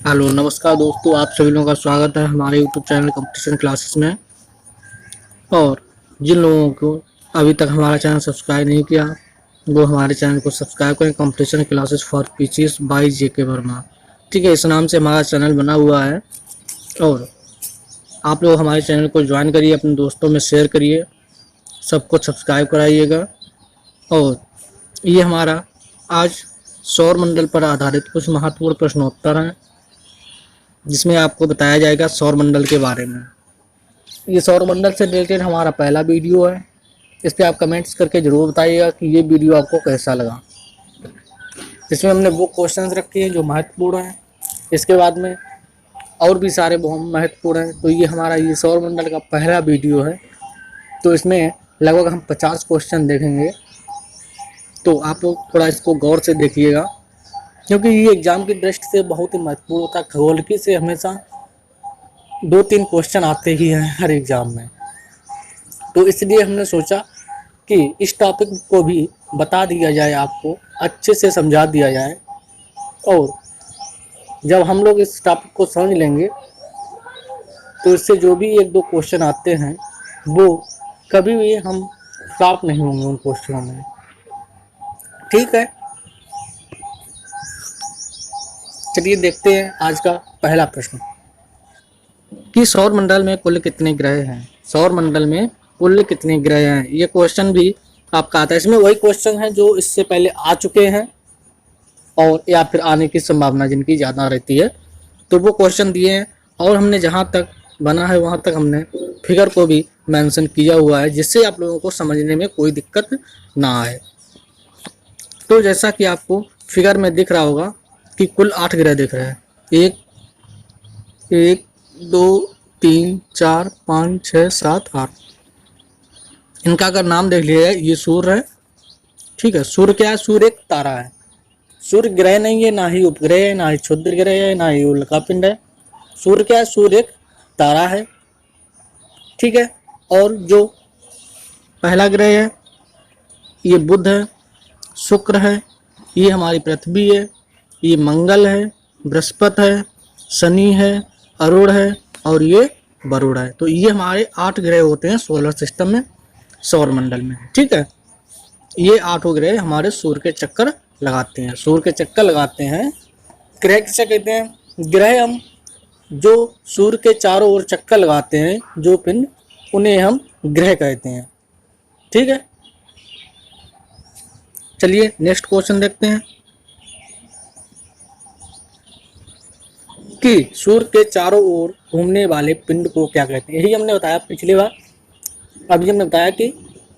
Hello नमस्कार दोस्तों, आप सभी लोगों का स्वागत है हमारे यूट्यूब चैनल कंपटीशन क्लासेस में। और जिन लोगों को अभी तक हमारा चैनल सब्सक्राइब नहीं किया वो हमारे चैनल को सब्सक्राइब करें। Competition classes for PCS by J K Verma, ठीक है, इस नाम से हमारा चैनल बना हुआ है। और आप लोग हमारे चैनल को ज्वाइन करिए, अपने दोस्तों में शेयर करिए, सबको सब्सक्राइब कराइएगा। और ये हमारा आज सौर मंडल पर आधारित कुछ महत्वपूर्ण प्रश्नोत्तर हैं जिसमें आपको बताया जाएगा सौर मंडल के बारे में। ये सौर मंडल से रिलेटेड हमारा पहला वीडियो है। इस पर आप कमेंट्स करके ज़रूर बताइएगा कि ये वीडियो आपको कैसा लगा। इसमें हमने वो क्वेश्चंस रखे हैं जो महत्वपूर्ण हैं, इसके बाद में और भी सारे बहुत महत्वपूर्ण हैं। तो ये हमारा ये सौर मंडल का पहला वीडियो है। तो इसमें लगभग हम 50 क्वेश्चन देखेंगे। तो आप लोग थोड़ा इसको गौर से देखिएगा, क्योंकि ये एग्ज़ाम की दृष्टि से बहुत ही महत्वपूर्ण होता है। खगोलिकी से हमेशा 2-3 क्वेश्चन आते ही हैं हर एग्ज़ाम में। तो इसलिए हमने सोचा कि इस टॉपिक को भी बता दिया जाए, आपको अच्छे से समझा दिया जाए। और जब हम लोग इस टॉपिक को समझ लेंगे तो इससे जो भी 1-2 क्वेश्चन आते हैं वो कभी भी हम फ्लॉप नहीं होंगे उन क्वेश्चनों में, ठीक है। चलिए देखते हैं आज का पहला प्रश्न कि सौर मंडल में कुल कितने ग्रह हैं। सौर मंडल में कुल कितने ग्रह हैं, ये क्वेश्चन भी आपका आता है। इसमें वही क्वेश्चन है जो इससे पहले आ चुके हैं और या फिर आने की संभावना जिनकी ज़्यादा रहती है, तो वो क्वेश्चन दिए हैं। और हमने जहाँ तक बना है वहाँ तक हमने फिगर को भी मेंशन किया हुआ है, जिससे आप लोगों को समझने में कोई दिक्कत ना आए। तो जैसा कि आपको फिगर में दिख रहा होगा कि कुल 8 ग्रह दिख रहे हैं। 1 2 3 4 5 6 7 8। इनका अगर नाम देख लिया जाए, ये सूर्य है, ठीक है। सूर्य क्या है? सूर्य एक तारा है। सूर्य ग्रह नहीं है, ना ही उपग्रह है, ना ही क्षुद्र ग्रह है, ना ही उल्कापिंड है। सूर्य क्या है? सूर्य एक तारा है, ठीक है। और जो पहला ग्रह है ये बुध है, शुक्र है, ये हमारी पृथ्वी है, ये मंगल है, बृहस्पति है, शनि है, अरुण है और ये वरुण है। तो ये हमारे 8 ग्रह होते हैं सोलर सिस्टम में, सौर मंडल में, ठीक है। ये 8 ग्रह हमारे सूर्य के चक्कर लगाते हैं। सूर्य के चक्कर लगाते हैं। ग्रह किसे कहते हैं? ग्रह हम जो सूर्य के चारों ओर चक्कर लगाते हैं, जो पिंड, उन्हें हम ग्रह कहते हैं, ठीक है। चलिए नेक्स्ट क्वेश्चन देखते हैं कि सूर्य के चारों ओर घूमने वाले पिंड को क्या कहते हैं। यही हमने बताया पिछली बार। अभी हमने बताया कि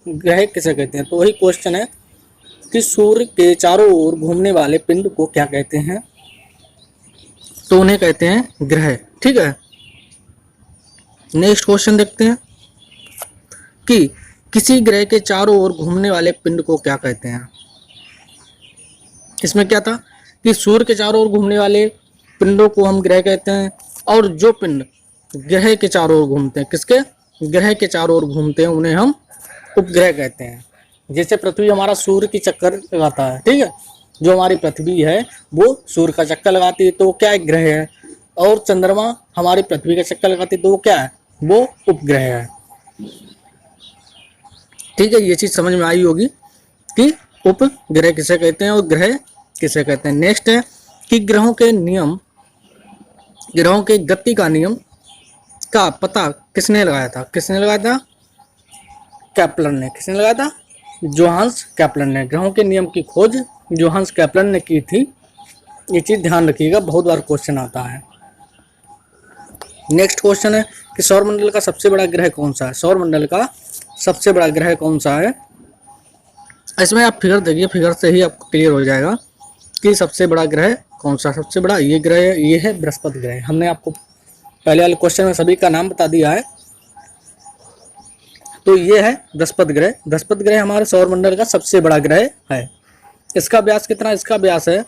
ग्रह किसे कहते हैं, तो वही क्वेश्चन है कि सूर्य के चारों ओर घूमने वाले पिंड को क्या कहते हैं। तो उन्हें कहते हैं ग्रह, ठीक है। नेक्स्ट क्वेश्चन देखते हैं कि किसी ग्रह के चारों ओर घूमने वाले पिंड को क्या कहते हैं। इसमें क्या था कि सूर्य के चारों ओर घूमने वाले पिंडों को हम ग्रह कहते हैं, और जो पिंड ग्रह के चारों ओर घूमते हैं, किसके? ग्रह के चारों ओर घूमते हैं, उन्हें हम उपग्रह कहते हैं। जैसे पृथ्वी हमारा सूर्य की चक्कर लगाता है, ठीक है। जो हमारी पृथ्वी है वो सूर्य का चक्कर लगाती है, तो वो क्या, एक ग्रह है। और चंद्रमा हमारी पृथ्वी का चक्कर लगाती है, तो वो क्या है? वो उपग्रह है, ठीक है। ये चीज समझ में आई होगी कि उपग्रह किसे कहते हैं और ग्रह किसे कहते हैं। नेक्स्ट है कि ग्रहों के नियम, ग्रहों के गति का नियम का पता किसने लगाया था? किसने लगाया था? केपलर ने। किसने लगाया था? जोहान्स केपलर ने। ग्रहों के नियम की खोज जोहान्स केपलर ने की थी। ये चीज ध्यान रखिएगा, बहुत बार क्वेश्चन आता है। नेक्स्ट क्वेश्चन है कि सौर मंडल का सबसे बड़ा ग्रह कौन सा है। सौर मंडल का सबसे बड़ा ग्रह कौन सा है? इसमें आप फिगर देखिए, फिगर से ही आपको क्लियर हो जाएगा कि सबसे बड़ा ग्रह कौन सा। सबसे बड़ा ये ग्रह है, ये है बृहस्पति ग्रह। हमने आपको पहले वाले क्वेश्चन में सभी का नाम बता दिया है। तो ये है बृहस्पति ग्रह। बृहस्पति ग्रह हमारे सौर मंडल का सबसे बड़ा ग्रह है। इसका व्यास कितना? इसका व्यास है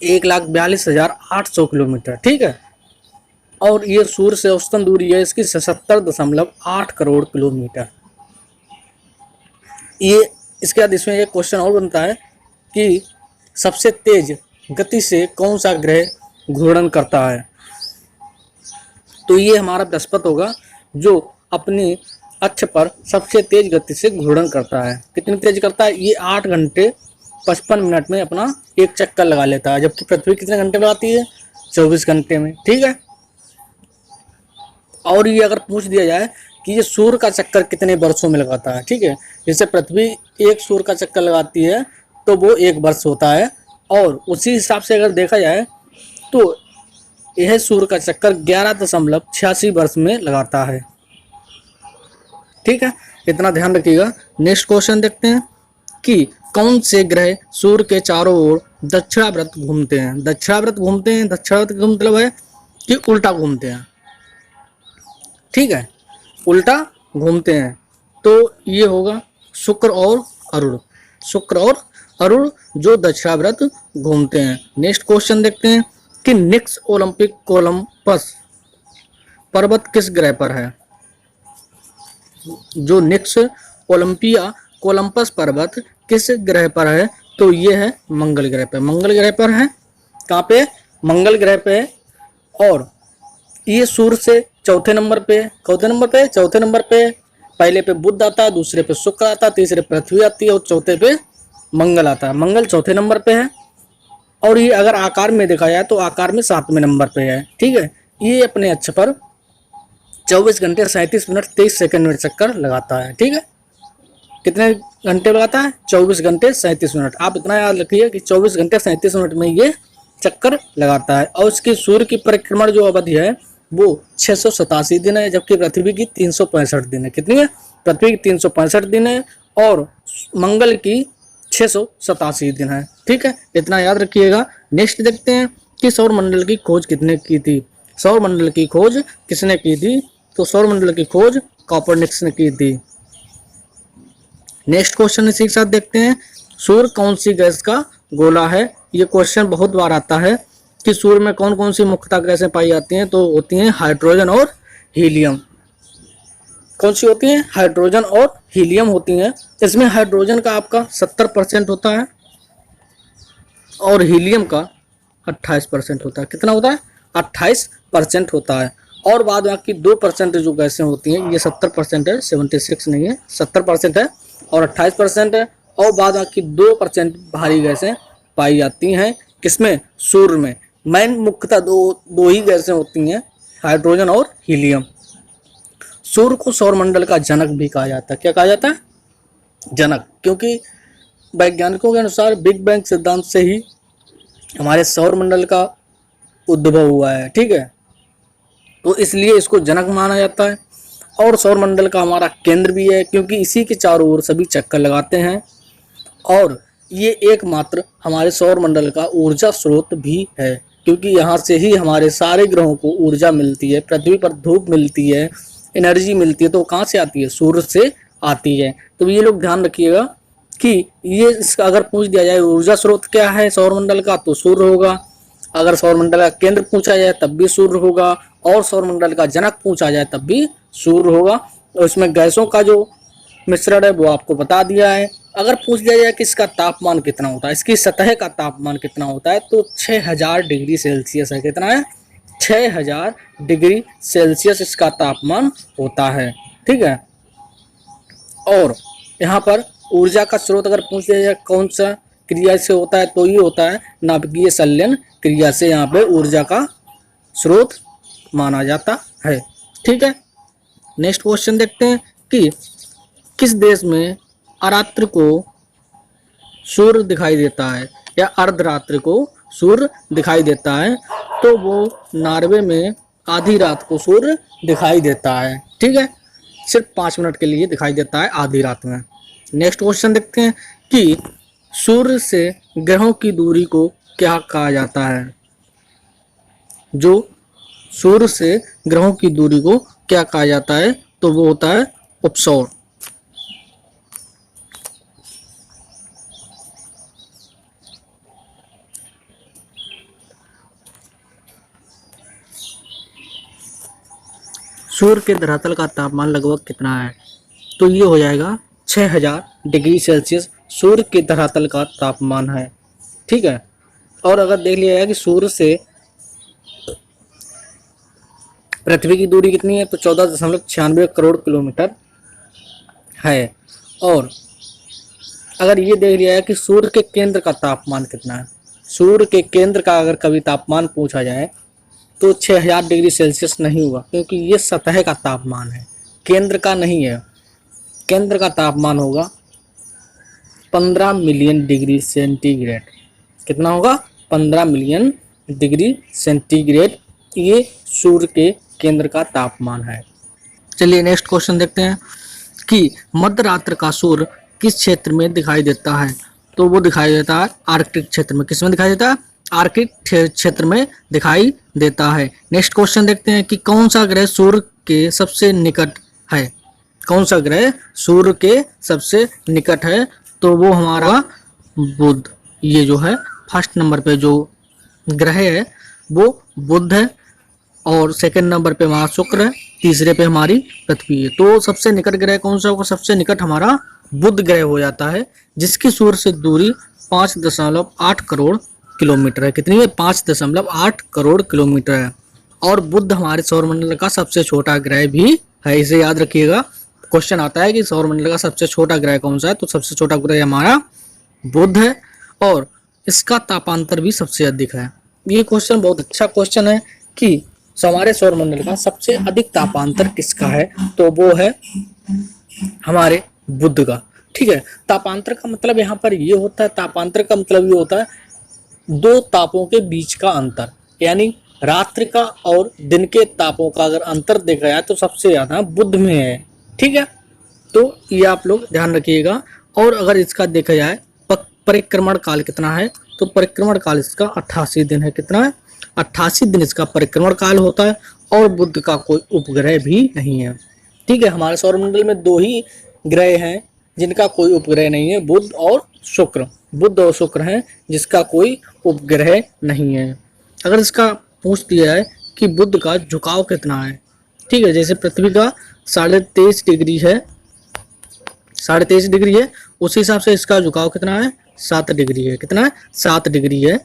1,42,800 किलोमीटर, ठीक है। और ये सूर्य से औसतन दूरी है इसकी 77.8 करोड़ किलोमीटर। ये इसके बाद इसमें एक क्वेश्चन और बनता है कि सबसे तेज गति से कौन सा ग्रह घूर्णन करता है। तो ये हमारा बृहस्पति होगा जो अपनी अक्ष पर सबसे तेज गति से घूर्णन करता है। कितनी तेज करता है? ये 8 घंटे 55 मिनट में अपना एक चक्कर लगा लेता है, जबकि पृथ्वी कितने घंटे में लगाती है? 24 घंटे में। ठीक है। और ये अगर पूछ दिया जाए कि ये सूर्य का चक्कर कितने वर्षों में लगाता है, ठीक है, जैसे पृथ्वी एक सूर्य का चक्कर लगाती है तो वो 1 वर्ष होता है, और उसी हिसाब से अगर देखा जाए तो यह सूर्य का चक्कर 11.86 वर्ष में लगाता है। ठीक है, इतना ध्यान रखिएगा। नेक्स्ट क्वेश्चन देखते हैं कि कौन से ग्रह सूर्य के चारों ओर दक्षिणावर्त घूमते हैं? दक्षिणावर्त घूमते हैं, दक्षिणावर्त का मतलब है कि उल्टा घूमते हैं। ठीक है, उल्टा घूमते हैं। तो ये होगा शुक्र और अरुण, शुक्र और अरुण जो दक्षिणावर्त घूमते हैं। नेक्स्ट क्वेश्चन देखते हैं कि निक्स ओलंपिक कोलंबस पर्वत किस ग्रह पर है? जो निक्स ओलंपिया कोलंबस पर्वत किस ग्रह पर है? तो ये है मंगल ग्रह पे, मंगल ग्रह पर है। कहाँ पे? मंगल ग्रह पे। और ये सूर्य से चौथे नंबर पे, चौथे नंबर पे। पहले पे बुध आता है, दूसरे पे शुक्र आता है, तीसरे पृथ्वी आती है और चौथे पे मंगल आता है। मंगल चौथे नंबर पे है। और ये अगर आकार में देखा जाए तो आकार में 7वें नंबर पे है। ठीक है, ये अपने अक्ष पर 24 घंटे 37 मिनट 23 सेकंड में चक्कर लगाता है। ठीक है, कितने घंटे लगाता है? 24 घंटे 37 मिनट। आप इतना याद रखिए कि 24 घंटे 37 मिनट में ये चक्कर लगाता है। और उसकी सूर्य की परिक्रमण जो अवधि है वो 687 दिन है, जबकि पृथ्वी की 365 दिन है। कितनी है? पृथ्वी की 365 दिन है और मंगल की 687 दिन है। ठीक है, इतना याद रखिएगा। नेक्स्ट देखते हैं कि सौर मंडल की खोज किसने की थी? सौर मंडल की खोज किसने की थी? तो सौर मंडल की खोज कोपरनिकस ने की थी। नेक्स्ट क्वेश्चन इसी के साथ देखते हैं, सूर्य कौन सी गैस का गोला है? ये क्वेश्चन बहुत बार आता है कि सूर्य में कौन कौन सी मुख्यतः गैसें पाई जाती हैं? तो होती हैं हाइड्रोजन और हीलियम। कौन सी होती हैं? हाइड्रोजन और हीलियम होती हैं। इसमें हाइड्रोजन का आपका 70% होता है और हीलियम का 28% होता है। कितना होता है? 28% होता है। और बाद बाकी 2% जो गैसें होती हैं, ये 70% है, 76 नहीं है, 70% है और 28% है। और बाद बाकी 2% भारी गैसें पाई जाती हैं। किसमें? सूर्य में। मेन मुख्यतः दो ही गैसें होती हैं, हाइड्रोजन और हीलियम। सूर्य को सौरमंडल का जनक भी कहा जाता है। क्या कहा जाता है? जनक, क्योंकि वैज्ञानिकों के अनुसार बिग बैंग सिद्धांत से ही हमारे सौरमंडल का उद्भव हुआ है। ठीक है, तो इसलिए इसको जनक माना जाता है। और सौरमंडल का हमारा केंद्र भी है, क्योंकि इसी के चारों ओर सभी चक्कर लगाते हैं। और ये एकमात्र हमारे सौरमंडल का ऊर्जा स्रोत भी है, क्योंकि यहाँ से ही हमारे सारे ग्रहों को ऊर्जा मिलती है। पृथ्वी पर धूप मिलती है, एनर्जी मिलती है, तो कहाँ से आती है? सूर्य से आती है। तो ये लोग ध्यान रखिएगा कि ये इसका अगर पूछ दिया जाए ऊर्जा स्रोत क्या है सौरमंडल का, तो सूर्य होगा। अगर सौरमंडल का केंद्र पूछा जाए तब भी सूर्य होगा, और सौरमंडल का जनक पूछा जाए तब भी सूर्य होगा। और इसमें गैसों का जो मिश्रण है वो आपको बता दिया है। अगर पूछ दिया जाए कि इसका तापमान कितना होता है, इसकी सतह का तापमान कितना होता है, तो 6000 डिग्री सेल्सियस है। कितना है? 6000 डिग्री सेल्सियस इसका तापमान होता है। ठीक है, और यहाँ पर ऊर्जा का स्रोत अगर पूछ लिया जाए कौन सा क्रिया से होता है, तो ये होता है नाभिकीय संलयन क्रिया से यहाँ पे ऊर्जा का स्रोत माना जाता है। ठीक है, नेक्स्ट क्वेश्चन देखते हैं कि किस देश में अरात्र को सूर्य दिखाई देता है या अर्धरात्रि को सूर्य दिखाई देता है? तो वो नॉर्वे में आधी रात को सूर्य दिखाई देता है। ठीक है, सिर्फ 5 मिनट के लिए दिखाई देता है आधी रात में। नेक्स्ट क्वेश्चन देखते हैं कि सूर्य से ग्रहों की दूरी को क्या कहा जाता है? जो सूर्य से ग्रहों की दूरी को क्या कहा जाता है? तो वो होता है उपसौर। सूर्य के धरातल का तापमान लगभग कितना है? तो ये हो जाएगा 6000 डिग्री सेल्सियस सूर्य के धरातल का तापमान है। ठीक है, और अगर देख लिया जाए कि सूर्य से पृथ्वी की दूरी कितनी है? तो 14.96 करोड़ किलोमीटर है। और अगर ये देख लिया है कि सूर्य के केंद्र का तापमान कितना है, सूर्य के केंद्र का अगर कभी तापमान पूछा जाए तो 6000 डिग्री सेल्सियस नहीं होगा, क्योंकि ये सतह का तापमान है, केंद्र का नहीं है। केंद्र का तापमान होगा 15 मिलियन डिग्री सेंटीग्रेड। कितना होगा? 15 मिलियन डिग्री सेंटीग्रेड ये सूर्य के केंद्र का तापमान है। चलिए नेक्स्ट क्वेश्चन देखते हैं कि मध्य रात्र का सूर्य किस क्षेत्र में दिखाई देता है? तो वो दिखाई देता है आर्कटिक क्षेत्र में। किस में दिखाई देता है? आर्कटिक क्षेत्र में दिखाई देता है। नेक्स्ट क्वेश्चन देखते हैं कि कौन सा ग्रह सूर्य के सबसे निकट है? कौन सा ग्रह सूर्य के सबसे निकट है? तो वो हमारा बुध। ये जो है फर्स्ट नंबर पे जो ग्रह है वो बुध है, और सेकंड नंबर पे हमारा शुक्र है, तीसरे पे हमारी पृथ्वी है। तो सबसे निकट ग्रह कौन सा होगा? सबसे निकट हमारा बुध ग्रह हो जाता है, जिसकी सूर्य से दूरी 5.8 करोड़ किलोमीटर है। कितनी है? 5.8 करोड़ किलोमीटर है। और बुध हमारे सौरमंडल का सबसे छोटा ग्रह भी है, इसे याद रखिएगा। क्वेश्चन आता है कि सौरमंडल का सबसे छोटा ग्रह कौन सा है, तो सबसे छोटा ग्रह हमारा बुध है, और इसका तापांतर भी सबसे अधिक है। ये क्वेश्चन बहुत अच्छा क्वेश्चन है कि हमारे सौरमंडल का सबसे अधिक तापांतर किसका है? तो वो है हमारे बुध का। ठीक है, तापांतर का मतलब यहाँ पर ये होता है, तापांतर का मतलब ये होता है दो तापों के बीच का अंतर, यानी रात्रि का और दिन के तापों का अगर अंतर देखा जाए तो सबसे ज्यादा बुध में है। ठीक है, तो ये आप लोग ध्यान रखिएगा। और अगर इसका देखा जाए परिक्रमण काल कितना है, तो परिक्रमण काल इसका 88 दिन है। कितना है? 88 दिन इसका परिक्रमण काल होता है, और बुध का कोई उपग्रह भी नहीं है। ठीक है, हमारे सौरमंडल में दो ही ग्रह हैं जिनका कोई उपग्रह नहीं है, बुध और शुक्र। बुध और शुक्र हैं जिसका कोई उपग्रह नहीं है। अगर इसका पूछ दिया जाए कि बुध का झुकाव कितना है, ठीक है, जैसे पृथ्वी का 23.5 डिग्री है, 23.5 डिग्री है, उसी हिसाब से इसका झुकाव कितना है? 7 डिग्री है। कितना है? 7 डिग्री है।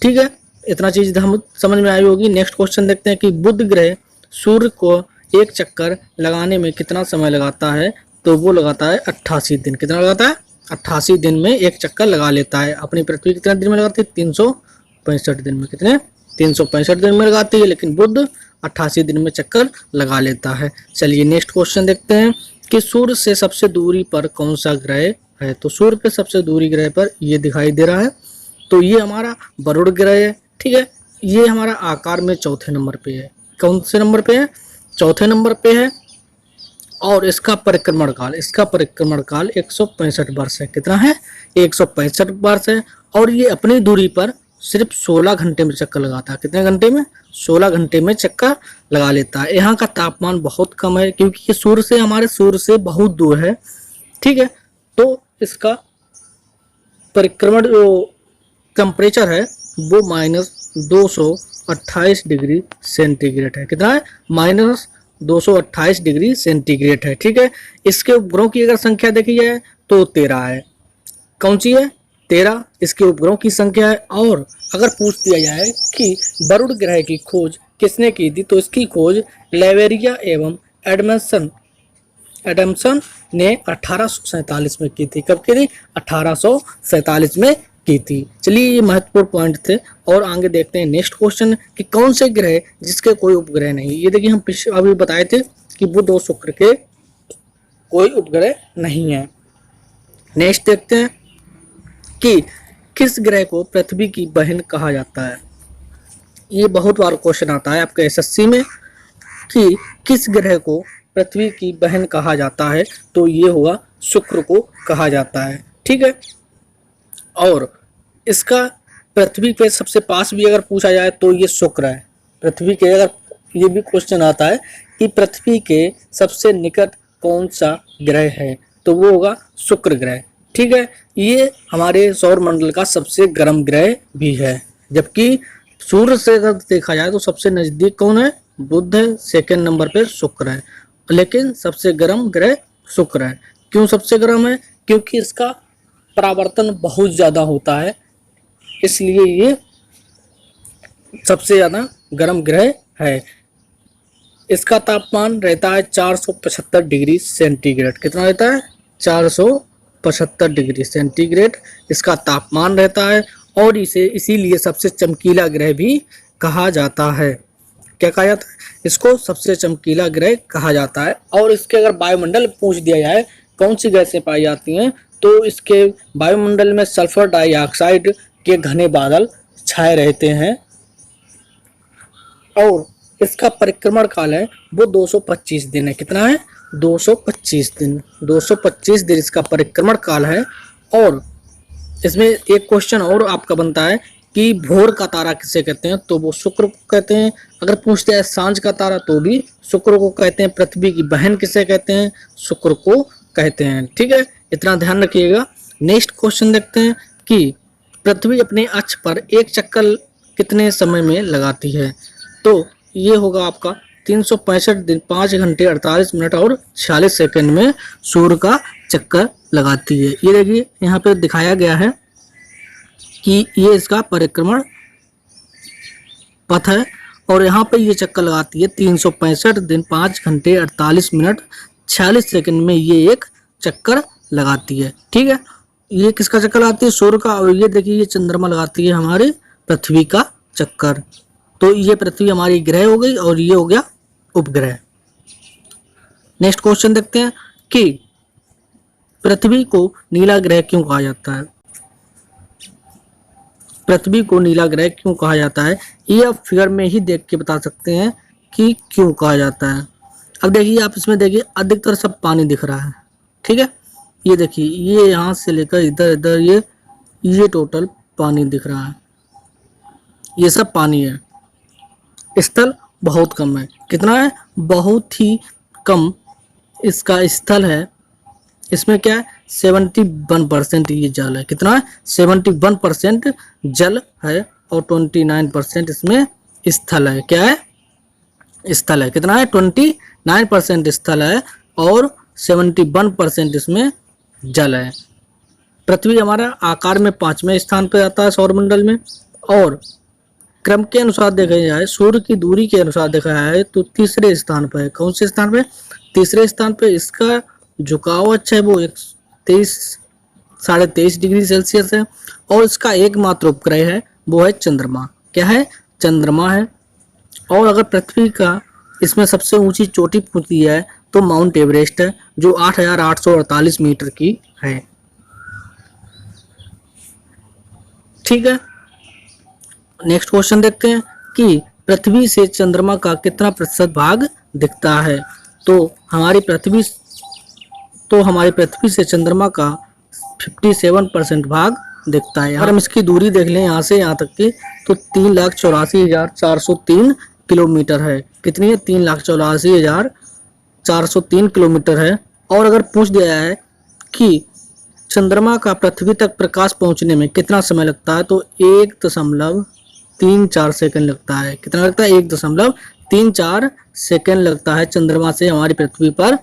ठीक है, इतना चीज हम समझ में आई होगी। नेक्स्ट क्वेश्चन देखते हैं कि बुध ग्रह सूर्य को एक चक्कर लगाने में कितना समय लगाता है? तो वो लगाता है 88 दिन। कितना लगाता है? 88 दिन में एक चक्कर लगा लेता है। अपनी पृथ्वी कितने दिन में लगाती है? 365 दिन में। कितने? 365 दिन में लगाती है, लेकिन बुध 88 दिन में चक्कर लगा लेता है। चलिए नेक्स्ट क्वेश्चन देखते हैं कि सूर्य से सबसे दूरी पर कौन सा ग्रह है? तो सूर्य पे सबसे दूरी ग्रह पर ये दिखाई दे रहा है, तो ये हमारा वरुण ग्रह है। ठीक है, ये हमारा आकार में चौथे नंबर पे है। कौन से नंबर पे है? चौथे नंबर पे है। और इसका परिक्रमण काल 165 वर्ष है। कितना है? 165 वर्ष है। और ये अपनी दूरी पर सिर्फ 16 घंटे में चक्कर लगाता है। कितने घंटे में? 16 घंटे में चक्कर लगा लेता है। यहाँ का तापमान बहुत कम है, क्योंकि ये हमारे सूर्य से बहुत दूर है। ठीक है, तो इसका परिक्रमण जो टेम्परेचर है वो -228 डिग्री सेंटीग्रेड है। कितना है? -228 डिग्री सेंटीग्रेड है। ठीक है, इसके उपग्रहों की अगर संख्या देखी जाए तो 13 है। कौन सी है? 13 इसके उपग्रहों की संख्या है। और अगर पूछ दिया जाए कि वरुण ग्रह की खोज किसने की थी, तो इसकी खोज लेवेरिया एवं एडमसन ने 1847 में की थी। कब की थी? 1847 में की थी। चलिए ये महत्वपूर्ण पॉइंट थे। और आगे देखते हैं नेक्स्ट क्वेश्चन कि कौन से ग्रह जिसके कोई उपग्रह नहीं। ये देखिए हम अभी बताए थे कि बुध और शुक्र के कोई उपग्रह नहीं है। नेक्स्ट देखते हैं कि किस ग्रह को पृथ्वी की बहन कहा जाता है। ये बहुत बार क्वेश्चन आता है आपके एसएससी में कि किस ग्रह को पृथ्वी की बहन कहा जाता है, तो ये हुआ शुक्र को कहा जाता है। ठीक है, और इसका पृथ्वी पे सबसे पास भी अगर पूछा जाए तो ये शुक्र है। पृथ्वी के अगर ये भी क्वेश्चन आता है कि पृथ्वी के सबसे निकट कौन सा ग्रह है, तो वो होगा शुक्र ग्रह। ठीक है, ये हमारे सौर मंडल का सबसे गर्म ग्रह भी है, जबकि सूर्य से अगर देखा जाए तो सबसे नजदीक कौन है? बुध है, सेकंड नंबर पे शुक्र है, लेकिन सबसे गर्म ग्रह शुक्र है। क्यों सबसे गर्म है? क्योंकि इसका परावर्तन बहुत ज्यादा होता है, इसलिए ये सबसे ज्यादा गर्म ग्रह है। इसका तापमान रहता है 475 डिग्री सेंटीग्रेड। कितना रहता है? 475 डिग्री सेंटीग्रेड इसका तापमान रहता है, और इसे इसीलिए सबसे चमकीला ग्रह भी कहा जाता है। क्या कहा जाता है? इसको सबसे चमकीला ग्रह कहा जाता है। और इसके अगर वायुमंडल पूछ दिया जाए कौन सी गैसें पाई जाती हैं, तो इसके वायुमंडल में सल्फर डाइऑक्साइड के घने बादल छाए रहते हैं, और इसका परिक्रमण काल है वो 225 दिन है। कितना है? 225 दिन। 225 दिन इसका परिक्रमण काल है। और इसमें एक क्वेश्चन और आपका बनता है कि भोर का तारा किसे कहते हैं, तो वो शुक्र को कहते हैं। अगर पूछते हैं सांझ का तारा तो भी शुक्र को कहते हैं। पृथ्वी की बहन किसे कहते हैं, शुक्र को कहते हैं। ठीक है, इतना ध्यान रखिएगा। नेक्स्ट क्वेश्चन देखते हैं कि पृथ्वी अपने अक्ष पर एक चक्कर कितने समय में लगाती है, तो ये होगा आपका 365 दिन 5 घंटे 48 मिनट और 46 सेकंड में सूर्य का चक्कर लगाती है। ये देखिए यहाँ पे दिखाया गया है कि ये इसका परिक्रमण पथ है, और यहाँ पे ये चक्कर लगाती है 365 दिन 5 घंटे 48 मिनट 46 सेकंड में ये एक चक्कर लगाती है। ठीक है, ये किसका चक्कर लगाती है? सूर्य का। और ये देखिए ये चंद्रमा लगाती है हमारे पृथ्वी का चक्कर। तो ये पृथ्वी हमारी ग्रह हो गई, और ये हो गया उपग्रह। नेक्स्ट क्वेश्चन देखते हैं कि पृथ्वी को नीला ग्रह क्यों कहा जाता है। पृथ्वी को नीला ग्रह क्यों कहा जाता है, ये आप फिगर में ही देख के बता सकते हैं कि क्यों कहा जाता है। अब देखिए आप इसमें देखिए अधिकतर सब पानी दिख रहा है। ठीक है, ये देखिए ये यहाँ से लेकर इधर इधर ये टोटल पानी दिख रहा है, ये सब पानी है। स्थल बहुत कम है। कितना है? बहुत ही कम इसका स्थल है। इसमें क्या है? 71% ये जल है। कितना है? 71% जल है, और 29% इसमें स्थल है। क्या है? स्थल है। कितना है? 29% स्थल है, और 71% इसमें जल है। पृथ्वी हमारा आकार में 5वें स्थान पर आता है सौरमंडल में, और क्रम के अनुसार देखा जाए, सूर्य की दूरी के अनुसार देखा जाए तो तीसरे स्थान पर है। कौन से स्थान पे? तीसरे स्थान पे। इसका झुकाव अच्छा है, वो 23-23.5 डिग्री सेल्सियस है, और इसका एकमात्र उपग्रह है वो है चंद्रमा। क्या है? चंद्रमा है। और अगर पृथ्वी का इसमें सबसे ऊंची चोटी पूछ दी है तो माउंट एवरेस्ट है, जो 8,848 मीटर की है। ठीक है, नेक्स्ट क्वेश्चन देखते हैं कि पृथ्वी से चंद्रमा का कितना प्रतिशत भाग दिखता है, तो हमारी पृथ्वी से चंद्रमा का 57% भाग दिखता है। अगर हम इसकी दूरी देख लें यहाँ से यहाँ तक की, तो 3,84,403 किलोमीटर है। कितनी है? 3,84,403 किलोमीटर है। और अगर पूछ दिया है कि चंद्रमा का पृथ्वी तक प्रकाश पहुंचने में कितना समय लगता है, तो 1.34 सेकंड लगता है। कितना लगता है? 1.34 सेकंड लगता है चंद्रमा से हमारी पृथ्वी पर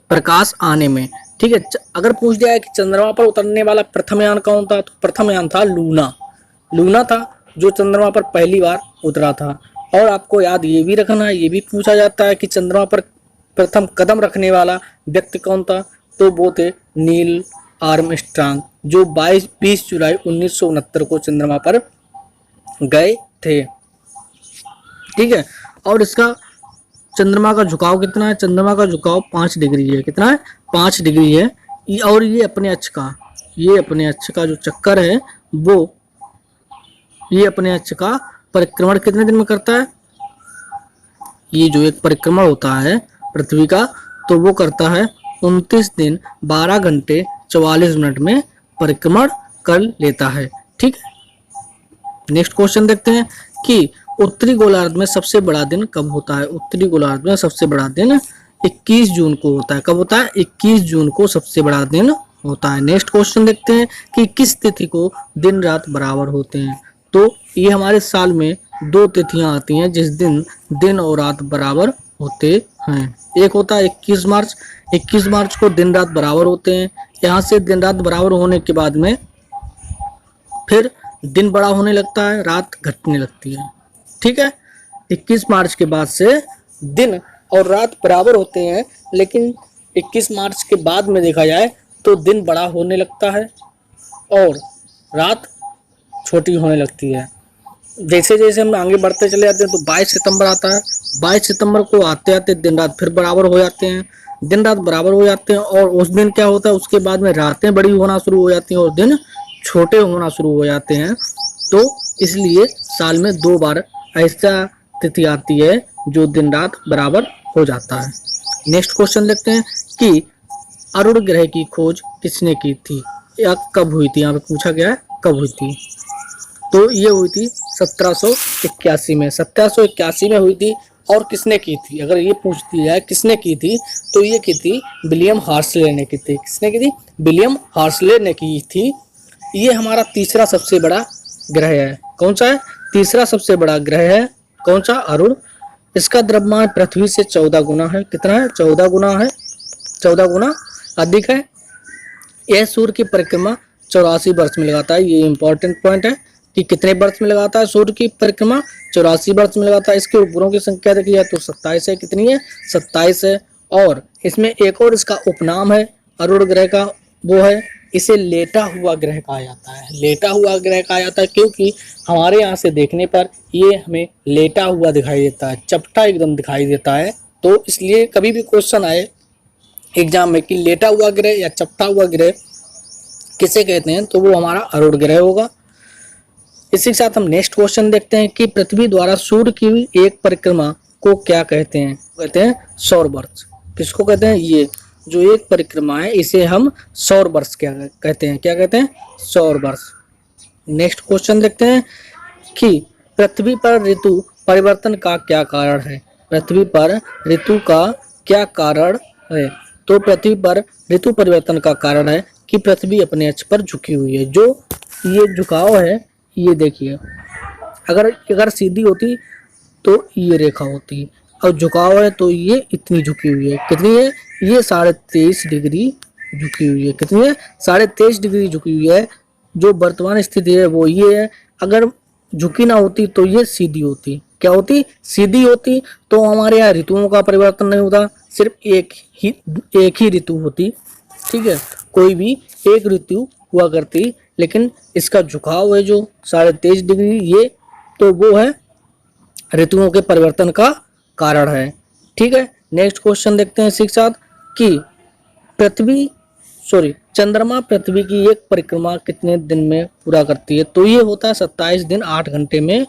प्रकाश आने में। ठीक है, अगर पूछ दिया है कि चंद्रमा पर उतरने वाला प्रथम यान कौन था, तो प्रथम यान था लूना था, जो चंद्रमा पर पहली बार उतरा था। और आपको याद ये भी रखना है, ये भी पूछा जाता है कि चंद्रमा पर प्रथम कदम रखने वाला व्यक्ति कौन था, तो वो थे नील आर्मस्ट्रांग, जो 20 जुलाई 1969 को चंद्रमा पर गए थे। ठीक है, और इसका चंद्रमा का झुकाव कितना है? चंद्रमा का झुकाव 5 डिग्री है। कितना है? 5 डिग्री है। और ये अपने अक्ष का जो चक्कर है वो ये अपने अक्ष का परिक्रमण कितने दिन में करता है? ये जो एक परिक्रमण होता है पृथ्वी का, तो वो करता है 29 दिन 12 घंटे 44 मिनट में परिक्रमण कर लेता है। ठीक है, नेक्स्ट क्वेश्चन देखते हैं कि उत्तरी गोलार्ध में सबसे बड़ा दिन कब होता है। उत्तरी गोलार्ध में सबसे बड़ा दिन 21 जून को होता है। कब होता है? 21 जून को सबसे बड़ा दिन होता है। नेक्स्ट क्वेश्चन देखते हैं कि किस तिथि को दिन रात बराबर होते हैं, तो ये हमारे साल में 2 तिथियां आती हैं जिस दिन दिन और रात बराबर होते हैं। एक होता है 21 मार्च। 21 मार्च को दिन रात बराबर होते हैं। यहाँ से दिन रात बराबर होने के बाद में फिर दिन बड़ा होने लगता है, रात घटने लगती है। ठीक है, 21 मार्च के बाद से दिन और रात बराबर होते हैं, लेकिन 21 मार्च के बाद में देखा जाए तो दिन बड़ा होने लगता है और रात छोटी होने लगती है। जैसे जैसे हम आगे बढ़ते चले जाते हैं तो 22 सितंबर आता है। 22 सितंबर को आते आते दिन रात फिर बराबर हो जाते हैं, दिन रात बराबर हो जाते हैं और उस दिन क्या होता है, उसके बाद में रातें बड़ी होना शुरू हो जाती हैं और दिन छोटे होना शुरू हो जाते हैं। तो इसलिए साल में 2 बार ऐसा तिथि आती है जो दिन रात बराबर हो जाता है। नेक्स्ट क्वेश्चन देखते हैं कि अरुण ग्रह की खोज किसने की थी या कब हुई थी। यहाँ पे पूछा गया है कब हुई थी, तो ये हुई थी 1781 में। 1781 में हुई थी और किसने की थी, अगर ये पूछ दिया जाए किसने की थी तो ये की थी विलियम हार्सले ने की थी। किसने की थी? विलियम हार्सले ने की थी। ये हमारा तीसरा सबसे बड़ा ग्रह है। कौन सा है? तीसरा सबसे बड़ा ग्रह है। कौन सा? अरुण। इसका द्रव्यमान पृथ्वी से 14 गुना है। कितना है? 14 गुना है, 14 गुना अधिक है। यह सूर्य की परिक्रमा 84 वर्ष में लगाता है। ये इंपॉर्टेंट पॉइंट है कि कितने वर्ष में लगाता है सूर्य की परिक्रमा? 84 वर्ष में लगाता है। इसके उपग्रहों की संख्या देखी जाए तो 27 है। कितनी है? 27 है। और इसमें एक और इसका उपनाम है अरुण ग्रह का, वो है इसे लेटा हुआ ग्रह कहा जाता है। लेटा हुआ ग्रह कहा जाता है क्योंकि हमारे यहाँ से देखने पर ये हमें लेटा हुआ दिखाई देता है, चपटा एकदम दिखाई देता है। तो इसलिए कभी भी क्वेश्चन आए एग्जाम में कि लेटा हुआ ग्रह या चपटा हुआ ग्रह किसे कहते हैं, तो वो हमारा अरुण ग्रह होगा। इसी के साथ हम नेक्स्ट क्वेश्चन देखते हैं कि पृथ्वी द्वारा सूर्य की एक परिक्रमा को क्या कहते हैं? कहते हैं सौर वर्ष। किसको कहते हैं? ये जो एक परिक्रमा है इसे हम सौर वर्ष क्या कहते हैं? क्या कहते हैं? सौर वर्ष। नेक्स्ट क्वेश्चन देखते हैं कि पृथ्वी पर ऋतु परिवर्तन का क्या कारण है? पृथ्वी पर ऋतु का क्या कारण है? तो पृथ्वी पर ऋतु परिवर्तन का कारण है कि पृथ्वी अपने अक्ष पर झुकी हुई है। जो ये झुकाव है, ये देखिए, अगर सीधी होती तो ये रेखा होती और झुकाव है तो ये इतनी झुकी हुई है। कितनी है? ये 23.5 डिग्री झुकी हुई है। कितनी है? 23.5 डिग्री झुकी हुई है। जो वर्तमान स्थिति है वो ये है। अगर झुकी ना होती तो ये सीधी होती। क्या होती? सीधी होती। तो हमारे यहाँ ऋतुओं का परिवर्तन नहीं होता, सिर्फ एक ही ऋतु होती। ठीक है, कोई भी एक ऋतु हुआ करती, लेकिन इसका झुकाव है जो 23.5 डिग्री, ये तो वो है ऋतुओं के परिवर्तन का कारण है। ठीक है, नेक्स्ट क्वेश्चन देखते हैं इसी के साथ कि चंद्रमा पृथ्वी की एक परिक्रमा कितने दिन में पूरा करती है? तो ये होता है 27 दिन 8 घंटे में।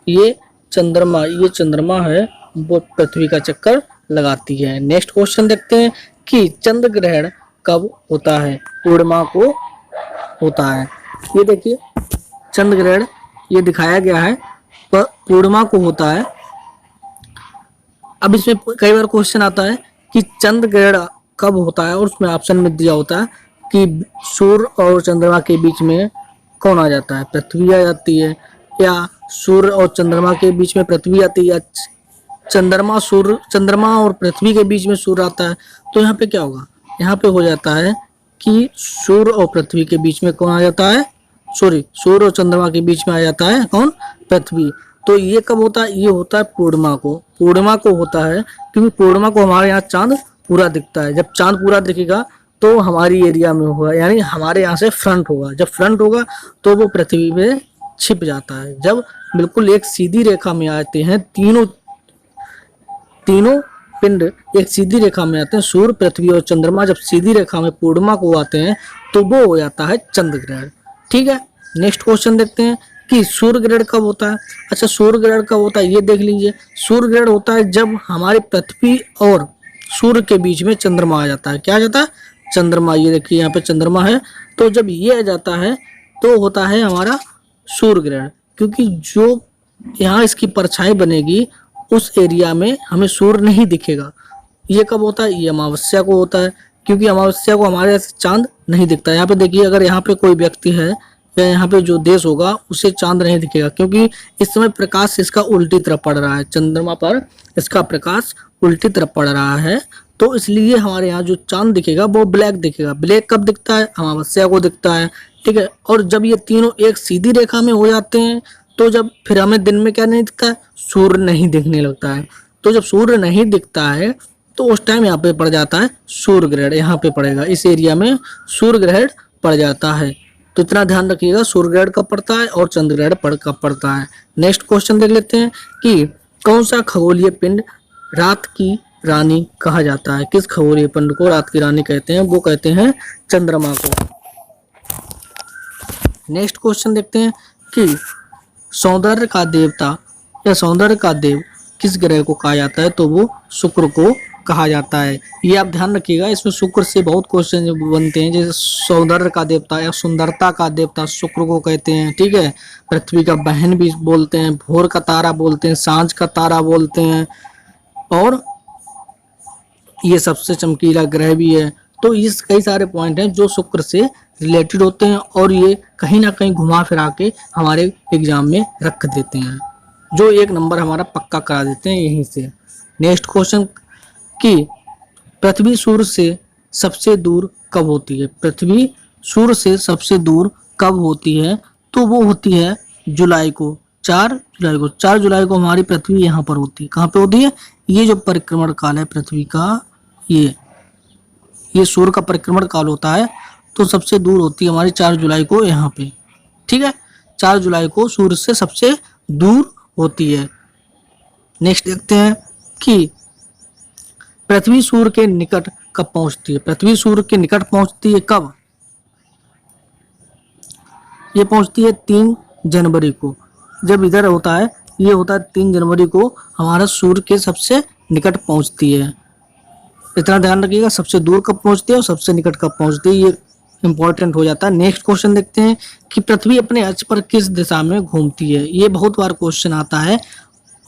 ये चंद्रमा है वो पृथ्वी का चक्कर लगाती है। नेक्स्ट क्वेश्चन देखते हैं कि चंद्र ग्रहण कब होता है? पूर्णिमा को होता है। ये देखिए चंद्र ग्रहण ये दिखाया गया है, पर पूर्णिमा को होता है। अब इसमें कई बार क्वेश्चन आता है कि चंद्र ग्रहण कब होता है और उसमें ऑप्शन में दिया होता है कि सूर्य और चंद्रमा के बीच में कौन आ जाता है? पृथ्वी आ जाती है, या सूर्य और चंद्रमा के बीच में पृथ्वी आती है, या चंद्रमा और पृथ्वी के बीच में सूर्य आता है। तो यहाँ पे क्या होगा? यहाँ पे हो जाता है कि सूर्य और पृथ्वी के बीच में कौन आ जाता है? सूर्य और चंद्रमा के बीच में आ जाता है कौन? पृथ्वी। तो ये कब होता है? ये होता है पूर्णिमा को। पूर्णिमा को होता है क्योंकि पूर्णिमा को हमारे यहाँ चांद पूरा दिखता है। जब चांद पूरा दिखेगा तो हमारी एरिया में होगा, यानी हमारे यहाँ से फ्रंट होगा। जब फ्रंट होगा तो वो पृथ्वी पे छिप जाता है। जब बिल्कुल एक सीधी रेखा में आते हैं तीनों पिंड एक सीधी रेखा में आते हैं, सूर्य पृथ्वी और चंद्रमा जब सीधी रेखा में पूर्णिमा को आते हैं तो वो हो जाता है चंद्र ग्रहण। ठीक है, नेक्स्ट क्वेश्चन देखते हैं कि सूर्य ग्रहण कब होता है? अच्छा, सूर्य ग्रहण कब होता है ये देख लीजिए। सूर्य ग्रहण होता है जब हमारे पृथ्वी और सूर्य के बीच में चंद्रमा आ जाता है। क्या आ जाता है? चंद्रमा। ये देखिए यहाँ पे चंद्रमा है, तो जब ये आ जाता है तो होता है हमारा सूर्य ग्रहण, क्योंकि जो यहाँ इसकी परछाई बनेगी उस एरिया में हमें सूर्य नहीं दिखेगा। ये कब होता है? ये अमावस्या को होता है, क्योंकि अमावस्या को हमारे चांद नहीं दिखता। यहाँ पे देखिए, अगर यहाँ पे कोई व्यक्ति है या यहाँ पे जो देश होगा उसे चांद नहीं दिखेगा, क्योंकि इस समय प्रकाश इसका उल्टी तरफ पड़ रहा है। चंद्रमा पर इसका प्रकाश उल्टी तरफ पड़ रहा है, तो इसलिए हमारे यहाँ जो चांद दिखेगा वो ब्लैक दिखेगा। ब्लैक कब दिखता है? अमावस्या को दिखता है। ठीक है, और जब ये तीनों एक सीधी रेखा में हो जाते हैं तो जब फिर हमें दिन में क्या नहीं दिखता है? सूर्य नहीं दिखने लगता है। तो जब सूर्य नहीं दिखता है तो उस टाइम यहाँ पे पड़ जाता है सूर्य ग्रहण, यहाँ पे पड़ेगा, इस एरिया में सूर्य ग्रहण पड़ जाता है। तो इतना ध्यान रखिएगा, सूर्य ग्रहण कब पड़ता है और चंद्र ग्रहण कब पड़ता है। नेक्स्ट क्वेश्चन देख लेते हैं कि कौन सा खगोलीय पिंड रात की रानी कहा जाता है। किस खगोलीय पिंड को रात की रानी कहते हैं? वो कहते हैं चंद्रमा को। नेक्स्ट क्वेश्चन देखते हैं कि सौंदर्य का देवता या सौंदर्य का देव किस ग्रह को कहा जाता है? तो वो शुक्र को कहा जाता है। ये आप ध्यान रखिएगा, इसमें शुक्र से बहुत क्वेश्चन बनते हैं, जैसे सौंदर्य का देवता या सुंदरता का देवता शुक्र को कहते हैं, ठीक है। पृथ्वी का बहन भी बोलते हैं, भोर का तारा बोलते हैं, सांझ का तारा बोलते हैं, और ये सबसे चमकीला ग्रह भी है। तो इस कई सारे पॉइंट हैं जो शुक्र से रिलेटेड होते हैं, और ये कहीं ना कहीं घुमा फिरा के हमारे एग्जाम में रख देते हैं, जो एक नंबर हमारा पक्का करा देते हैं यहीं से। नेक्स्ट क्वेश्चन कि पृथ्वी सूर्य से सबसे दूर कब होती है? पृथ्वी सूर्य से सबसे दूर कब होती है? तो वो होती है जुलाई को, 4 जुलाई को। 4 जुलाई को हमारी पृथ्वी यहाँ पर होती है। कहाँ पे होती है? ये जो परिक्रमण काल है पृथ्वी का, ये सूर्य का परिक्रमण काल होता है, तो सबसे दूर होती है हमारी 4 जुलाई को यहाँ पे, ठीक है। 4 जुलाई को सूर्य से सबसे दूर होती है। नेक्स्ट देखते हैं कि पृथ्वी सूर्य के निकट कब पहुंचती है? पृथ्वी सूर्य के निकट पहुंचती है कब? ये पहुंचती है 3 जनवरी को। जब इधर होता है, ये होता है 3 जनवरी को हमारा सूर्य के सबसे निकट पहुंचती है। इतना ध्यान रखिएगा, सबसे दूर कब पहुंचती है और सबसे निकट कब पहुंचती है, ये इंपॉर्टेंट हो जाता है। नेक्स्ट क्वेश्चन देखते हैं कि पृथ्वी अपने अक्ष पर किस दिशा में घूमती है? ये बहुत बार क्वेश्चन आता है,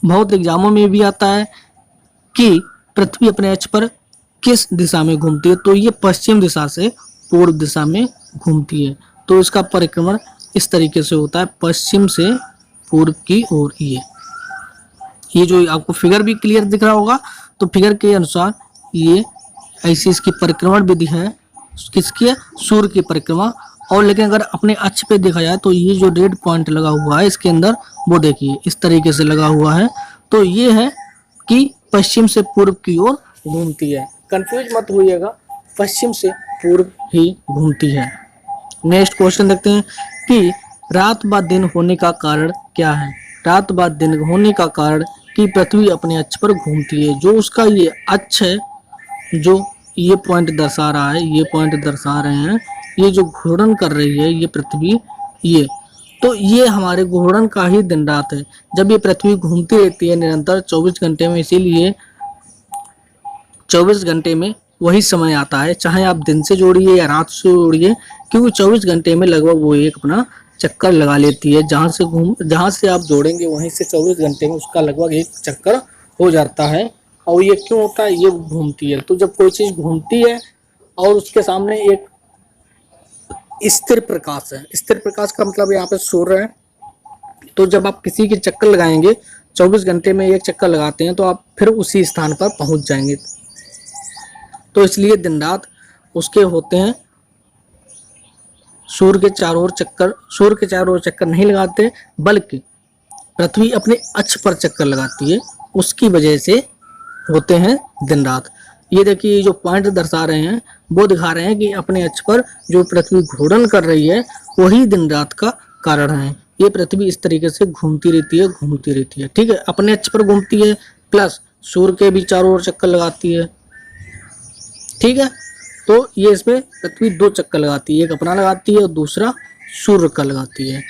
बहुत एग्जामों में भी आता है कि पृथ्वी अपने अक्ष पर किस दिशा में घूमती है? तो ये पश्चिम दिशा से पूर्व दिशा में घूमती है। तो इसका परिक्रमण इस तरीके से होता है, पश्चिम से पूर्व की ओर। ये जो आपको फिगर भी क्लियर दिख रहा होगा, तो फिगर के अनुसार ये ऐसी इसकी परिक्रमण विधि है। किसकी है? सूर्य की परिक्रमा। और लेकिन अगर अपने अक्ष पे देखा जाए तो ये जो रेड पॉइंट लगा हुआ है इसके अंदर, वो देखिए इस तरीके से लगा हुआ है, तो ये है कि पश्चिम से पूर्व की ओर घूमती है। कंफ्यूज मत होइएगा, पश्चिम से पूर्व ही घूमती है। नेक्स्ट क्वेश्चन देखते हैं कि रात व दिन होने का कारण क्या है? रात व दिन होने का कारण कि पृथ्वी अपने अक्ष पर घूमती है। जो उसका ये अक्ष है, जो ये पॉइंट दर्शा रहा है, ये पॉइंट दर्शा रहे हैं, ये जो घूर्णन कर रही है ये पृथ्वी, ये तो ये हमारे घूर्णन का ही दिन रात है। जब ये पृथ्वी घूमती रहती है निरंतर 24 घंटे में, इसीलिए 24 घंटे में वही समय आता है, चाहे आप दिन से जोड़िए या रात से जोड़िए, क्योंकि 24 घंटे में लगभग वो एक अपना चक्कर लगा लेती है। जहाँ से आप जोड़ेंगे वहीं से 24 घंटे में उसका लगभग एक चक्कर हो जाता है। और ये क्यों होता है? ये घूमती है। तो जब कोई चीज घूमती है और उसके सामने एक स्थिर प्रकाश है, स्थिर प्रकाश का मतलब यहाँ पे सूर्य है, तो जब आप किसी के चक्कर लगाएंगे, 24 घंटे में एक चक्कर लगाते हैं, तो आप फिर उसी स्थान पर पहुंच जाएंगे। तो इसलिए दिन रात उसके होते हैं। सूर्य के चारों ओर चक्कर नहीं लगाते, बल्कि पृथ्वी अपने अक्ष पर चक्कर लगाती है, उसकी वजह से होते हैं दिन रात। ये देखिए, जो पॉइंट दर्शा रहे हैं वो दिखा रहे हैं कि अपने अक्ष पर जो पृथ्वी घूर्णन कर रही है वही दिन रात का कारण है। ये पृथ्वी इस तरीके से घूमती रहती है, ठीक है। अपने अक्ष पर घूमती है, प्लस सूर्य के भी चारों ओर चक्कर लगाती है, ठीक है। तो ये इसमें पृथ्वी 2 चक्कर लगाती है, एक अपना लगाती है और दूसरा सूर्य का लगाती है।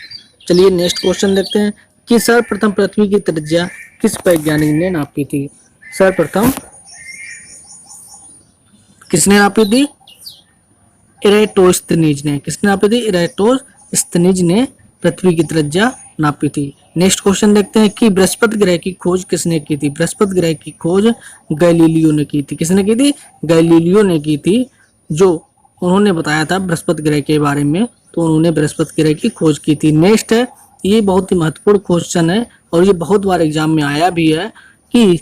चलिए नेक्स्ट क्वेश्चन देखते हैं कि सर्वप्रथम पृथ्वी की त्रिज्या किस वैज्ञानिक ने नापी थी? सर्वप्रथम किसने नापी थी? इराटोस्थनीज ने। किसने नापी थी? इराटोस्थनीज ने पृथ्वी की त्रिज्या नापी थी। नेक्स्ट क्वेश्चन देखते हैं कि बृहस्पति ग्रह की खोज किसने की थी? बृहस्पति ग्रह की खोज गैलीलियो ने की थी। किसने की थी? गैलीलियो ने की थी। जो उन्होंने बताया था बृहस्पति ग्रह के बारे में, तो उन्होंने बृहस्पति ग्रह की खोज की थी। नेक्स्ट है, ये बहुत ही महत्वपूर्ण क्वेश्चन है और ये बहुत बार एग्जाम में आया भी है कि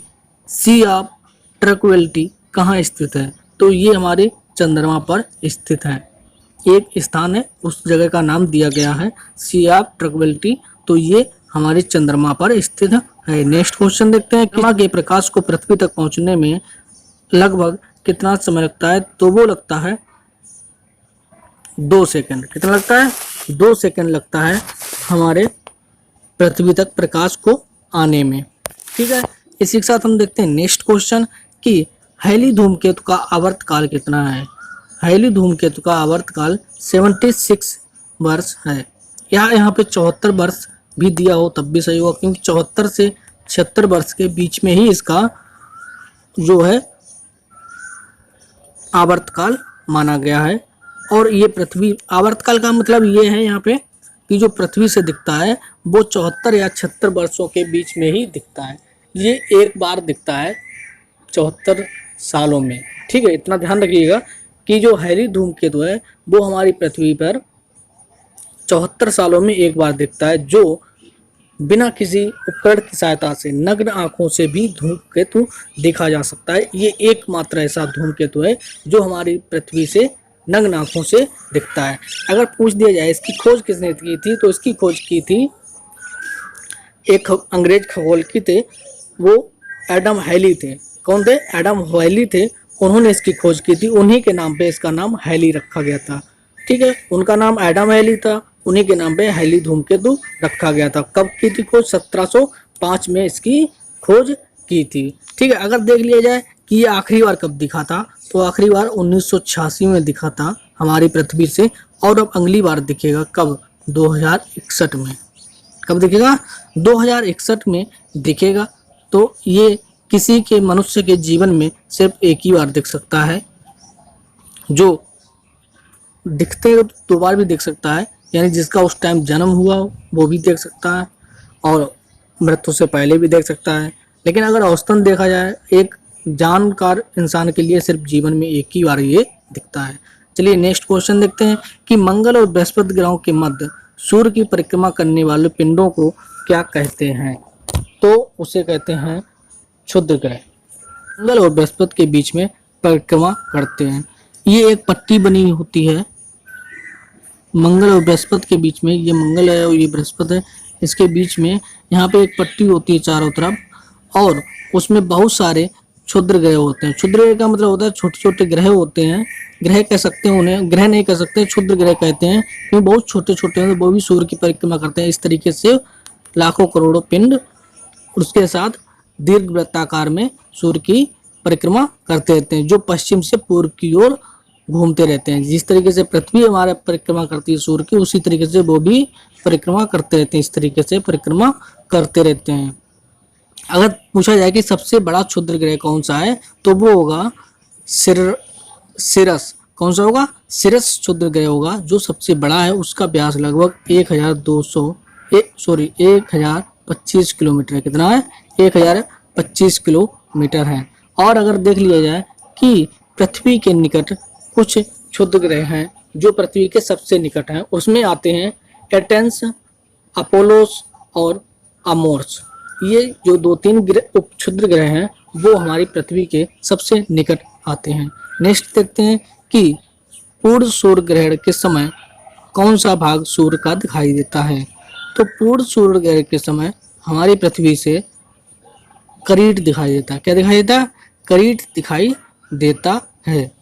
सी ऑफ ट्रैंक्विलिटी कहाँ स्थित है? तो ये हमारे चंद्रमा पर स्थित है। एक स्थान है, उस जगह का नाम दिया गया है सी ऑफ ट्रैंक्विलिटी, तो ये हमारे चंद्रमा पर स्थित है। नेक्स्ट क्वेश्चन देखते हैं, चंद्रमा के प्रकाश को पृथ्वी तक पहुंचने में लगभग कितना समय लगता है? तो वो लगता है 2 सेकंड। कितना लगता है? 2 सेकंड लगता है हमारे पृथ्वी तक प्रकाश को आने में। ठीक है, इसी के साथ हम देखते हैं नेक्स्ट क्वेश्चन कि हैली धूमकेतु का आवर्तकाल कितना है? हैली धूमकेतु का आवर्तकाल 76 वर्ष है। यहाँ पे 74 वर्ष भी दिया हो तब भी सही होगा, क्योंकि 74 से 76 वर्ष के बीच में ही इसका जो है आवर्तकाल माना गया है। और ये पृथ्वी, आवर्तकाल का मतलब ये है यहाँ पे कि जो पृथ्वी से दिखता है वो 74 या 76 वर्षों के बीच में ही दिखता है। ये एक बार दिखता है 74 सालों में। ठीक है, इतना ध्यान रखिएगा कि जो हैली धूमकेतु है वो हमारी पृथ्वी पर 74 सालों में एक बार दिखता है, जो बिना किसी उपकरण की सहायता से नग्न आंखों से भी धूमकेतु देखा जा सकता है। ये एकमात्र ऐसा धूमकेतु है जो हमारी पृथ्वी से नग्न आंखों से दिखता है। अगर पूछ दिया जाए इसकी खोज किसने की थी, तो इसकी खोज की थी एक अंग्रेज खगोलकी थे, वो एडम हैली थे। कौन थे? एडम हैली थे। उन्होंने इसकी खोज की थी, उन्हीं के नाम पे इसका नाम हैली रखा गया था। ठीक है, उनका नाम एडम हैली था, उन्हीं के नाम पे हैली धूमकेतु रखा गया था। कब की थी खोज? 1705 में इसकी खोज की थी। ठीक है, अगर देख लिया जाए कि ये आखिरी बार कब दिखा था, तो आखिरी बार 1986 में दिखा था हमारी पृथ्वी से, और अब अगली बार दिखेगा कब? 2061 में। कब दिखेगा? 2061 में दिखेगा। तो ये किसी के मनुष्य के जीवन में सिर्फ एक ही बार दिख सकता है। जो दिखते 2 बार भी दिख सकता है, यानी जिसका उस टाइम जन्म हुआ वो भी देख सकता है और मृत्यु से पहले भी देख सकता है। लेकिन अगर औसतन देखा जाए एक जानकार इंसान के लिए सिर्फ जीवन में एक ही बार ये दिखता है। चलिए नेक्स्ट क्वेश्चन देखते हैं कि मंगल और बृहस्पति ग्रहों के मध्य सूर्य की परिक्रमा करने वाले पिंडों को क्या कहते हैं? तो उसे कहते हैं क्षुद्र ग्रह। मंगल और बृहस्पति के बीच में परिक्रमा करते हैं। ये एक पट्टी बनी होती है मंगल और बृहस्पति के बीच में। ये मंगल है और ये बृहस्पति है, इसके बीच में यहाँ पे एक पट्टी होती है चारों तरफ, और उसमें बहुत सारे क्षुद्र ग्रह होते हैं। क्षुद्र ग्रह का मतलब होता है छोटे छोटे ग्रह होते हैं। ग्रह कह सकते हैं उन्हें, ग्रह नहीं कह सकते, क्षुद्र ग्रह कहते हैं, क्योंकि बहुत छोटे छोटे हैं, वो भी सूर्य की परिक्रमा करते हैं। इस तरीके से लाखों करोड़ों पिंड उसके साथ दीर्घ वृत्ताकार में सूर्य की परिक्रमा करते रहते हैं, जो पश्चिम से पूर्व की ओर घूमते रहते हैं। जिस तरीके से पृथ्वी हमारे परिक्रमा करती है सूर्य की, उसी तरीके से वो भी परिक्रमा करते रहते हैं। इस तरीके से परिक्रमा करते रहते हैं। अगर पूछा जाए कि सबसे बड़ा क्षुद्र ग्रह कौन सा है, तो वो होगा सिरस। कौन सा होगा? सिरस क्षुद्र ग्रह होगा, जो सबसे बड़ा है। उसका व्यास लगभग 1025 किलोमीटर है। कितना है? 1025 किलोमीटर है। और अगर देख लिया जाए कि पृथ्वी के निकट कुछ क्षुद्र ग्रह हैं जो पृथ्वी के सबसे निकट हैं, उसमें आते हैं एटेंस, अपोलोस और अमोर्स। ये जो 2-3 क्षुद्र ग्रह हैं वो हमारी पृथ्वी के सबसे निकट आते हैं। नेक्स्ट देखते हैं कि पूर्ण सूर्य ग्रहण के समय कौन सा भाग सूर्य का दिखाई देता है। तो पूर्ण सूर्य ग्रहण के समय हमारी पृथ्वी से करीट दिखाई देता है। क्या दिखाई देता है? करीट दिखाई देता है।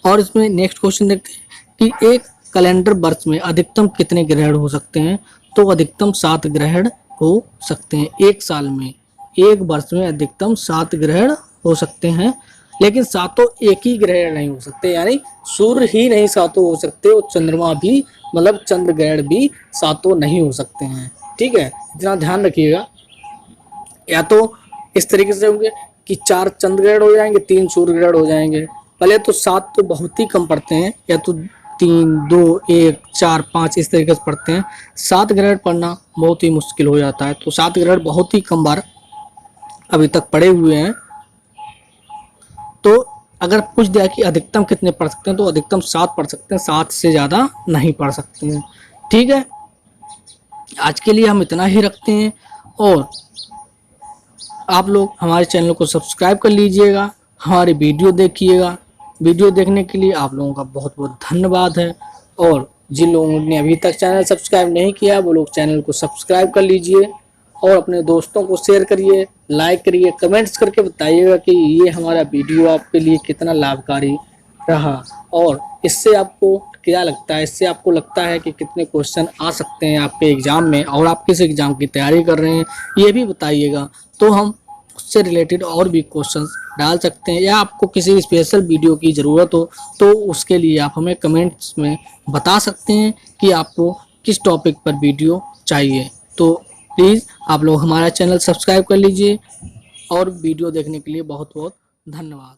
और इसमें नेक्स्ट क्वेश्चन देखते हैं कि एक कैलेंडर वर्ष में अधिकतम कितने ग्रहण हो सकते हैं। तो अधिकतम 7 ग्रहण हो सकते हैं एक साल में। एक वर्ष में अधिकतम 7 ग्रहण हो सकते हैं, लेकिन सातों एक ही ग्रहण नहीं हो सकते, यानी सूर्य ही नहीं सातों हो सकते, और चंद्रमा भी, मतलब चंद्र ग्रहण भी सातों नहीं हो सकते हैं। ठीक है, इतना ध्यान रखिएगा। या तो इस तरीके से होंगे कि 4 चंद्र ग्रहण हो जाएंगे, 3 सूर्य ग्रहण हो जाएंगे। पहले तो 7 तो बहुत ही कम पड़ते हैं, या तो 3, 2, 1, 4, 5 इस तरीके से पढ़ते हैं। 7 ग्रहण पढ़ना बहुत ही मुश्किल हो जाता है। तो 7 ग्रहण बहुत ही कम बार अभी तक पढ़े हुए हैं। तो अगर पूछ दिया कि अधिकतम कितने पढ़ सकते हैं, तो अधिकतम 7 पढ़ सकते हैं, 7 से ज़्यादा नहीं पढ़ सकते हैं। ठीक है, आज के लिए हम इतना ही रखते हैं, और आप लोग हमारे चैनल को सब्सक्राइब कर लीजिएगा, हमारे वीडियो देखिएगा। वीडियो देखने के लिए आप लोगों का बहुत बहुत धन्यवाद है। और जिन लोगों ने अभी तक चैनल सब्सक्राइब नहीं किया वो लोग चैनल को सब्सक्राइब कर लीजिए और अपने दोस्तों को शेयर करिए, लाइक करिए, कमेंट्स करके बताइएगा कि ये हमारा वीडियो आपके लिए कितना लाभकारी रहा और इससे आपको क्या लगता है, इससे आपको लगता है कि कितने क्वेश्चन आ सकते हैं आपके एग्ज़ाम में और आप किस एग्ज़ाम की तैयारी कर रहे हैं ये भी बताइएगा, तो हम उससे रिलेटेड और भी क्वेश्चंस डाल सकते हैं। या आपको किसी स्पेशल वीडियो की ज़रूरत हो तो उसके लिए आप हमें कमेंट्स में बता सकते हैं कि आपको किस टॉपिक पर वीडियो चाहिए। तो प्लीज़ आप लोग हमारा चैनल सब्सक्राइब कर लीजिए और वीडियो देखने के लिए बहुत बहुत धन्यवाद।